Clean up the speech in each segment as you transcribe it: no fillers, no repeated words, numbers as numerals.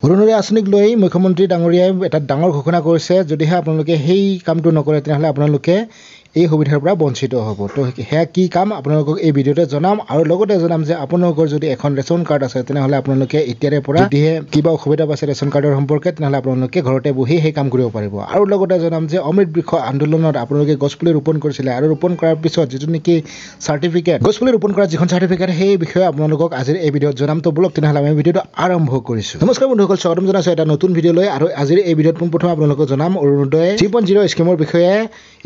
অৰুণোদয় আঁচনিক লৈ মুখ্যমন্ত্ৰী ডাঙৰীয়াই এটা ডাঙৰ ঘোষণা কৰিছে যদিহে আপোনালোকে সেই কামটো নকৰে তেনেহ'লে আপোনালোকে এই সুবিধাৰ পৰা বঞ্চিত হ'ব তো সেয়া কি কাম আপোনালোকক এই ভিডিঅ'তে জনাম আৰু লগতে জনাম যে আপোনালোকৰ যদি এখন ৰেচন কাৰ্ড আছে তেনেহ'লে আপোনালোকে এতিয়াৰে পৰা যদিহে কিবা অসুবিধা পাইছে ৰেচন কাৰ্ডৰ সম্পৰ্কে তেনেহ'লে আপোনালোকে ঘৰতে বহি সেই কাম কৰিব পাৰিব আৰু লগতে জনাম যে অমৃত বৃক্ষ আন্দোলনত আপোনালোকে গছপুলি ৰোপণ কৰিছিলে আৰু ৰোপণ কৰাৰ পিছত যিটো নেকি চাৰ্টিফিকেট গছপুলি ৰোপণ কৰা যিখন চাৰ্টিফিকেট সেই বিষয়ে আপোনালোকক আজিৰ এই ভিডিঅ'ত জনাম তো বলক তেনেহ'লে আমি ভিডিঅ'টো আৰম্ভ কৰিছোঁ নমস্কাৰ বন্ধুসকল স্বাগতম জনাইছোঁ এটা নতুন ভিডিঅ'লৈ আৰু আজিৰ এই ভিডিঅ'ত পোনপ্ৰথমে আপোনালোকক জনাম অৰুণোদয় 3.0 স্কিমৰ বিষয়ে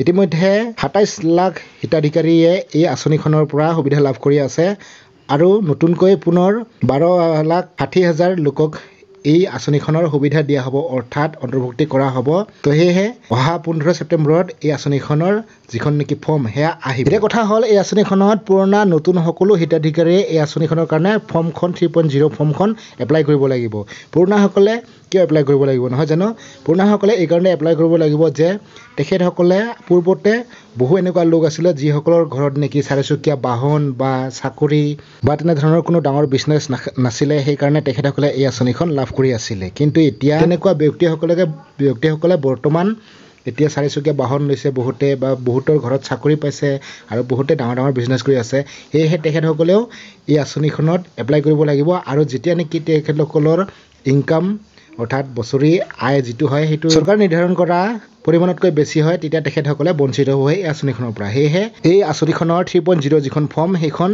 ইতিমধ্যে 27 লাখ হিতাধিকাৰীয়ে এই আঁচনিখনৰ পৰা সুবিধা লাভ কৰি আছে আৰু নতুনকৈ পুনৰ 12,60,000 লোকক এই আঁচনিখনৰ সুবিধা দিয়া হ'ব অৰ্থাৎ অন্তৰ্ভুক্তি কৰা হ'ব তো সেয়েহে অহা 15 ছেপ্টেম্বৰত এই আঁচনিখনৰ যিখন নেকি ফৰ্ম সেয়া আহিব এতিয়া কথা হ'ল এই আঁচনিখনত পুৰণা নতুন সকলো হিতাধিকাৰীয়ে এই আঁচনিখনৰ কাৰণে ফৰ্মখন 3.0 ফৰ্মখন এপ্লাই কৰিব লাগিব পুৰণাসকলে কিয় এপ্লাই কৰিব লাগিব নহয় জানো পুৰণাসকলে এই কাৰণে এপ্লাই কৰিব লাগিব যে তেখেতসকলে পূৰ্বতে বহু এনেকুৱা লোক আছিলে যিসকলৰ ঘৰত নেকি চাৰিচকীয়া বাহন বা চাকৰি বা তেনেধৰণৰ কোনো ডাঙৰ বিজনেছ নাছিলে সেইকাৰণে তেখেতসকলে এই আঁচনিখন লাভ কৰি আছিলে কিন্তু এতিয়া এনেকুৱা ব্যক্তিসকলে বৰ্তমান এতিয়া চাৰিচকীয়া বাহন লৈছে বহুতে বা বহুতৰ ঘৰত চাকৰি পাইছে আৰু বহুতে ডাঙৰ ডাঙৰ বিজনেছ কৰি আছে সেয়েহে তেখেতসকলেও এই আঁচনিখনত এপ্লাই কৰিব লাগিব আৰু যেতিয়া নেকি তেখেতসকলৰ ইনকাম অৰ্থাৎ বছৰি আয় যিটো হয় সেইটো চৰকাৰ নিৰ্ধাৰণ কৰা পৰিমাণতকৈ বেছি হয় তেতিয়া তেখেতসকলে বঞ্চিত হ'ব এই আঁচনিখনৰ পৰা সেয়েহে এই আঁচনিখনৰ 3.0 যিখন ফৰ্ম সেইখন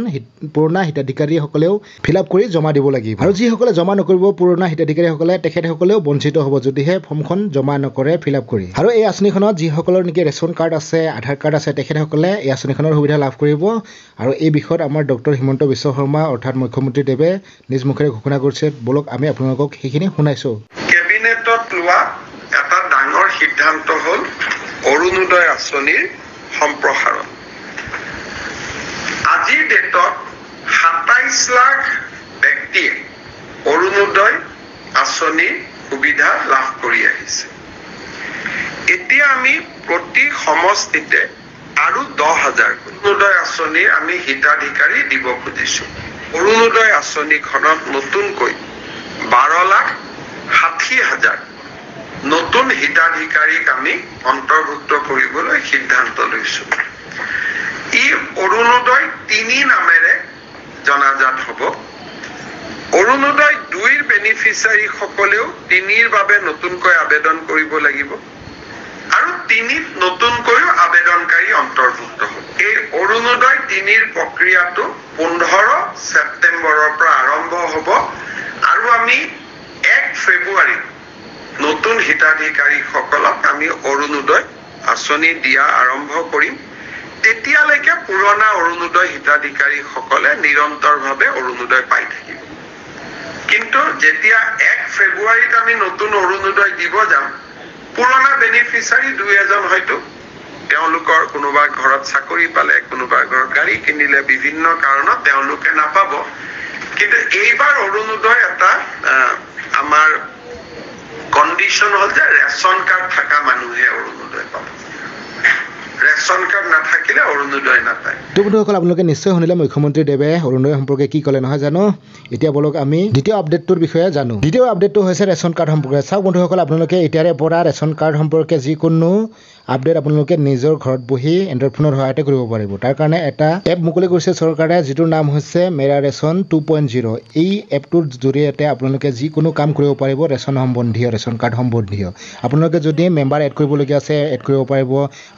পুৰণা হিতাধিকাৰীসকলেও ফিল আপ কৰি জমা দিব লাগিব আৰু যিসকলে জমা নকৰিব পুৰণা হিতাধিকাৰীসকলে তেখেতসকলেও বঞ্চিত হ'ব যদিহে ফৰ্মখন জমা নকৰে ফিল আপ কৰি আৰু এই আঁচনিখনত যিসকলৰ নেকি ৰেচন কাৰ্ড আছে আধাৰ কাৰ্ড আছে তেখেতসকলে এই আঁচনিখনৰ সুবিধা লাভ কৰিব আৰু এই বিষয়ত আমাৰ ডক্টৰ হিমন্ত বিশ্ব শৰ্মা অৰ্থাৎ মুখ্যমন্ত্ৰীদেৱে নিজ মুখেৰে ঘোষণা কৰিছে বলক আমি আপোনালোকক সেইখিনি শুনাইছোঁ কেবিনেটত লোৱা এটা ডাঙৰ সিদ্ধান্ত হ'ল অৰুণোদয় আঁচনিৰ সম্প্ৰসাৰণ আজিৰ ডেটত 27 লাখ ব্যক্তিয়ে অৰুণোদয় আঁচনিৰ সুবিধা লাভ কৰি আহিছে এতিয়া আমি প্ৰতি সমষ্টিতে আৰু 10,000 অৰুণোদয় আঁচনিৰ আমি হিতাধিকাৰী দিব খুজিছোঁ অৰুণোদয় আঁচনিখনত নতুনকৈ 12,60,000 নতুন হিতাধিকাৰীক আমি অন্তৰ্ভুক্ত কৰিবলৈ সিদ্ধান্ত লৈছোঁ ই অৰুণোদয় 3 নামেৰে জনাজাত হ'ব অৰুণোদয় 2ৰ বেনিফিচিয়াৰী সকলেও 3ৰ বাবে নতুনকৈ আবেদন কৰিব লাগিব আৰু 3ত নতুনকৈ আবেদনকাৰী অন্তৰ্ভুক্ত হ'ব এই অৰুণোদয় 3ৰ প্ৰক্ৰিয়াটো 15 ছেপ্টেম্বৰৰ পৰা আৰম্ভ হ'ব আৰু আমি 1 ফেব্ৰুৱাৰী নতুন হিতাধিকাৰীসকলক আমি অৰুণোদয় আঁচনি দিয়া আৰম্ভ কৰিম তেতিয়ালৈকে পুৰণা অৰুণোদয় হিতাধিকাৰীসকলে নিৰন্তৰভাৱে অৰুণোদয় পাই থাকিব কিন্তু যেতিয়া 1 ফেব্ৰুৱাৰীত আমি নতুন অৰুণোদয় দিব যাম পুৰণা বেনিফিচিয়াৰী 2-এজন হয়তো তেওঁলোকৰ কোনোবা ঘৰত চাকৰি পালে কোনোবা ঘৰত গাড়ী কিনিলে বিভিন্ন কাৰণত তেওঁলোকে নাপাব কিন্তু এইবাৰ অৰুণোদয় এটা আমাৰ কন্ডিশন হ'ল যে ৰেচন কাৰ্ড থকা মানুহে অৰুণোদয় পাব ৰেচন কাৰ্ড নাথাকিলে অৰুণোদয় নাপায় তো বন্ধুসকল আপোনালোকে নিশ্চয় শুনিলে মুখ্যমন্ত্ৰীদেৱে অৰুণোদয় সম্পৰ্কে কি ক'লে নহয় জানো এতিয়া বলক আমি দ্বিতীয় আপডেটটোৰ বিষয়ে জানো দ্বিতীয় আপডেটটো হৈছে ৰেচন কাৰ্ড সম্পৰ্কে চাওক বন্ধুসকল আপোনালোকে এতিয়াৰে পৰা ৰেচন কাৰ্ড সম্পৰ্কে যিকোনো আপডেট আপোনালোকে নিজৰ ঘৰত বহি এণ্ড্ৰইড ফোনৰ সহায়তে কৰিব পাৰিব তাৰ কাৰণে এটা এপ মুকলি কৰিছে চৰকাৰে যিটোৰ নাম হৈছে মেৰা ৰেচন 2.0 এই এপটোৰ জৰিয়তে আপোনালোকে যিকোনো কাম কৰিব পাৰিব ৰেচন সম্বন্ধীয় ৰেচন কাৰ্ড সম্বন্ধীয় আপোনালোকে যদি মেম্বাৰ এড কৰিবলগীয়া আছে এড কৰিব পাৰিব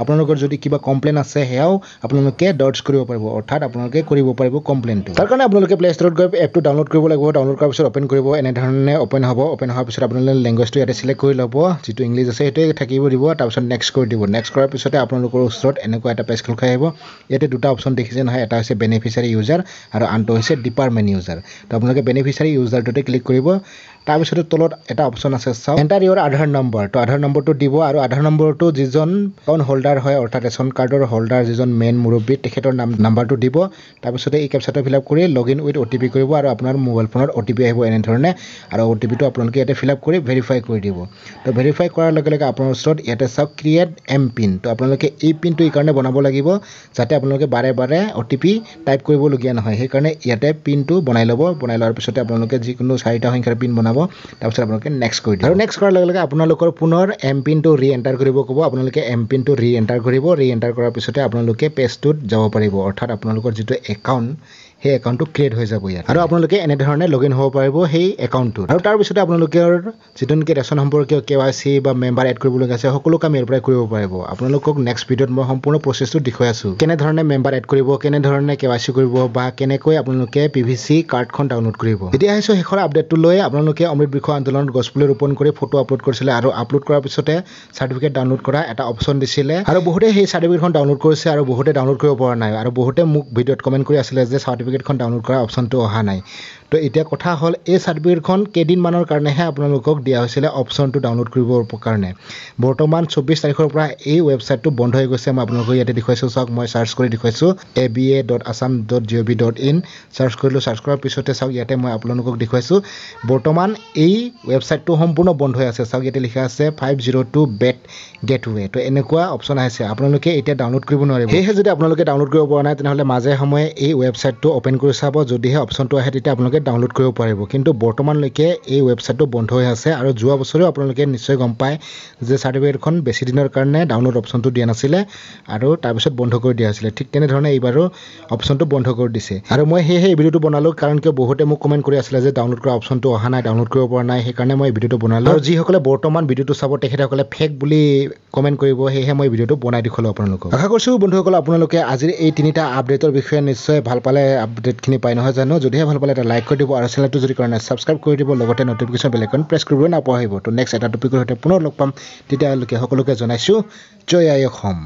আপোনালোকৰ যদি কিবা কমপ্লেইন আছে সেয়াও আপোনালোকে দৰ্জ কৰিব পাৰিব অৰ্থাৎ আপোনালোকে কৰিব পাৰিব কমপ্লেইনটো তাৰ কাৰণে আপোনালোকে প্লে ষ্টৰত গৈ এপটো ডাউনলোড কৰিব লাগিব ডাউনলোড কৰাৰ পিছত অপেন কৰিব এনেধৰণে অপেন হ'ব অপেন হোৱাৰ পিছত আপোনালোকে লেংগুৱেজটো ইয়াতে চিলেক্ট কৰি ল'ব যিটো ইংলিছ আছে সেইটোৱে থাকিব দিব তাৰপিছত নেক্সট কৰি দিব নেক্সট কৰাৰ পিছতে আপোনালোকৰ ওচৰত এনেকুৱা এটা পেজ খোল খাই আহিব ইয়াতে দুটা অপশ্যন দেখিছে নহয় এটা হৈছে বেনিফিচিয়াৰী ইউজাৰ আৰু আনটো হৈছে ডিপাৰ্টমেণ্ট ইউজাৰ তো আপোনালোকে বেনিফিচিয়াৰী ইউজাৰটোতে ক্লিক কৰিব তাৰপিছতে তলত এটা অপশ্যন আছে চাওক এণ্টাৰ ইউৰ আধাৰ নম্বৰ তো আধাৰ নম্বৰটো দিব আৰু আধাৰ নম্বৰটো যিজন একাউণ্ট হোল্ডাৰ হয় অৰ্থাৎ ৰেচন কাৰ্ডৰ হোল্ডাৰ যিজন মেইন মুৰব্বী তেখেতৰ নাম্বাৰটো দিব তাৰপিছতে এই কেপচাটো ফিল আপ কৰি লগ ইন উইথ OTP কৰিব আৰু আপোনাৰ মোবাইল ফোনত OTP আহিব এনেধৰণে আৰু OTPটো আপোনালোকে ইয়াতে ফিল আপ কৰি ভেৰিফাই কৰি দিব তো ভেৰিফাই কৰাৰ লগে লগে আপোনাৰ ওচৰত ইয়াতে চাওক ক্ৰিয়েট এমপিন তো আপোনালোকে এই পিনটো এই কাৰণে বনাব লাগিব যাতে আপোনালোকে বাৰে বাৰে OTP টাইপ কৰিবলগীয়া নহয় সেইকাৰণে ইয়াতে পিনটো বনাই ল'ব বনাই লোৱাৰ পিছতে আপোনালোকে যিকোনো 4টা সংখ্যাৰ পিন বনাব জনাব তাৰপিছত আপোনালোকে নেক্সট কৰি দিব আৰু নেক্সট কৰাৰ লগে লগে আপোনালোকৰ পুনৰ এমপিনটো ৰি এণ্টাৰ কৰিব ক'ব আপোনালোকে এমপিনটো ৰি এণ্টাৰ কৰিব ৰি এণ্টাৰ কৰাৰ পিছতে আপোনালোকে পেজটোত যাব পাৰিব অৰ্থাৎ আপোনালোকৰ যিটো একাউণ্ট সেই একাউণ্টটো ক্ৰিয়েট হৈ যাব ইয়াত আৰু আপোনালোকে এনেধৰণে লগইন হ'ব পাৰিব সেই একাউণ্টটোত আৰু তাৰপিছতে আপোনালোকৰ যিটো নেকি ৰেচন সম্পৰ্কীয় KYC বা মেম্বাৰ এড কৰিবলগীয়া আছে সকলো কাম ইয়াৰ পৰাই কৰিব পাৰিব আপোনালোকক নেক্সট ভিডিঅ'ত মই সম্পূৰ্ণ প্ৰচেছটো দেখুৱাই আছোঁ কেনেধৰণে মেম্বাৰ এড কৰিব কেনেধৰণে KYC কৰিব বা কেনেকৈ আপোনালোকে PVC কাৰ্ডখন ডাউনলোড কৰিব এতিয়া আহিছোঁ শেষৰ আপডেটটো লৈ আপোনালোকে অমৃত বৃক্ষ আন্দোলনত গছপুলি ৰোপণ কৰি ফটো আপলোড কৰিছিলে আৰু আপলোড কৰাৰ পিছতে চাৰ্টিফিকেট ডাউনলোড কৰা এটা অপশ্যন দিছিলে আৰু বহুতে সেই চাৰ্টিফিকেটখন ডাউনলোড কৰিছে আৰু বহুতে ডাউনলোড কৰিব পৰা নাই আৰু বহুতে মোক ভিডিঅ'ত কমেণ্ট কৰি আছিলে যে চাৰ্টিফিকেটখন ডাউনলোড কৰা অপশ্যনটো অহা নাই তো এতিয়া কথা হ'ল এই চাৰ্টিফিকেটখন কেইদিনমানৰ কাৰণেহে আপোনালোকক দিয়া হৈছিলে অপশ্যনটো ডাউনলোড কৰিবৰ কাৰণে বৰ্তমান 24 তাৰিখৰ পৰা এই ৱেবছাইটটো বন্ধ হৈ গৈছে মই আপোনালোকক ইয়াতে দেখুৱাইছোঁ চাওক মই চাৰ্চ কৰি দেখুৱাইছোঁ aba.assam.gov.in চাৰ্চ কৰিলোঁ চাৰ্চ কৰাৰ পিছতে চাওক ইয়াতে মই আপোনালোকক দেখুৱাইছোঁ বৰ্তমান এই ৱেবছাইটটো সম্পূৰ্ণ বন্ধ হৈ আছে চাওক ইয়াতে লিখা আছে 502 বেট গেটৱে তো এনেকুৱা অপশ্যন আহিছে আপোনালোকে এতিয়া ডাউনলোড কৰিব নোৱাৰিব সেয়েহে যদি আপোনালোকে ডাউনলোড কৰিব পৰা নাই তেনেহ'লে মাজে সময়ে এই ৱেবছাইটটো অ'পেন কৰি চাব যদিহে অপশ্যনটো আহে তেতিয়া আপোনালোকে ডাউনলোড কৰিব পাৰিব কিন্তু বৰ্তমানলৈকে এই ৱেবছাইটটো বন্ধ হৈ আছে আৰু যোৱা বছৰেও আপোনালোকে নিশ্চয় গম পায় যে চাৰ্টিফিকেটখন বেছি দিনৰ কাৰণে ডাউনলোড অপশ্যনটো দিয়া নাছিলে আৰু তাৰপিছত বন্ধ কৰি দিয়া হৈছিলে ঠিক তেনেধৰণে এইবাৰো অপশ্যনটো বন্ধ কৰি দিছে আৰু মই সেয়েহে এই ভিডিঅ'টো বনালোঁ কাৰণ কিয় বহুতে মোক কমেণ্ট কৰি আছিলে যে ডাউনলোড কৰা অপশ্যনটো অহা নাই ডাউনলোড কৰিব পৰা নাই সেইকাৰণে মই এই ভিডিঅ'টো বনালোঁ আৰু যিসকলে বৰ্তমান ভিডিঅ'টো চাব তেখেতসকলে ফেক বুলি কমেণ্ট কৰিব সেয়েহে মই ভিডিঅ'টো বনাই দেখুৱালোঁ আপোনালোকক আশা কৰিছোঁ বন্ধুসকল আপোনালোকে আজিৰ এই তিনিটা আপডেটৰ বিষয়ে নিশ্চয় ভাল পালে আপডেটখিনি পাই নহয় জানো যদিহে ভাল পালে এটা লাইক কৰি দিব আৰু চেনেলটো যদি কৰা নাই ছাবস্ক্ৰাইব কৰি দিব লগতে নটিফিকেশ্যন বেল আইকন প্ৰেছ কৰিবলৈ নাপাহৰিব তো নেক্সট এটা টপিকৰ সৈতে পুনৰ লগ পাম তেতিয়ালৈকে সকলোকে জনাইছোঁ জয় আই অসম।